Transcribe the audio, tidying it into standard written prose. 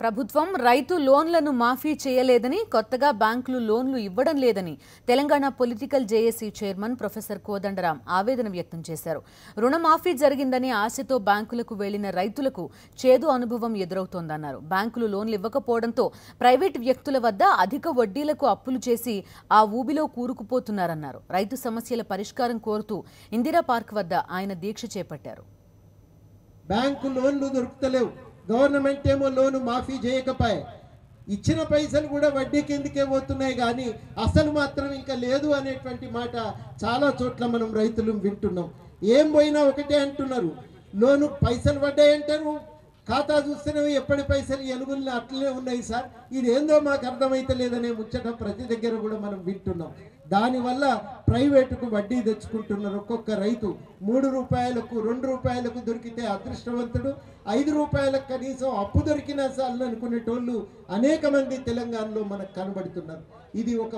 ప్రభుత్వం రైతు లోన్లను మాఫీ చేయలేదని, కొత్తగా బ్యాంకులు లోన్లు ఇవ్వడం లేదని Telangana political JAC chairman professor Kodandaram ఆవేదన వ్యక్తం చేశారు. రుణమాఫీ జరిగిందని ఆశతో బ్యాంకులకు వెళ్లిన రైతులకు చేదు అనుభవం ఎదురవుతోందన్నారు. బ్యాంకులు లోన్లు ఇవ్వకపోవడంతో ప్రైవేటు వ్యక్తుల వద్ద అధిక వడ్డీలకు అప్పులు చేసి ఆ ఊబిలో కూరుకుపోతున్నారన్నారు. రైతు సమస్యల పరిష్కారం కోరుతూ ఇందిరా పార్క్ వద్ద ఆయన దీక్ష చేపట్టారు. బ్యాంకు లోన్లు దొరుకుతలేవు, గవర్నమెంట్ ఏమో లోను మాఫీ చేయకపోయే, ఇచ్చిన పైసలు కూడా వడ్డీ కిందకే పోతున్నాయి, కానీ అసలు మాత్రం ఇంకా లేదు అనేటువంటి మాట చాలా చోట్ల మనం రైతులు వింటున్నాం. ఏం పోయినా ఒకటే అంటున్నారు, లోను పైసలు పడ్డాయంటారు, ఖాతా చూస్తేనే ఎప్పటి పైసలు ఎనుగులు అట్లనే ఉన్నాయి సార్, ఇది ఏందో మాకు అర్థమైతే లేదనే ముచ్చట ప్రతి దగ్గర కూడా మనం వింటున్నాం. దానివల్ల ప్రైవేటుకు వడ్డీ తెచ్చుకుంటున్నారు. ఒక్కొక్క రైతు 3 రూపాయలకు 2 రూపాయలకు దొరికితే అదృష్టవంతుడు, 5 రూపాయలకు కనీసం అప్పు దొరికినా సార్లు అనుకునేటోళ్ళు అనేక మంది తెలంగాణలో మనకు కనబడుతున్నారు. ఇది ఒక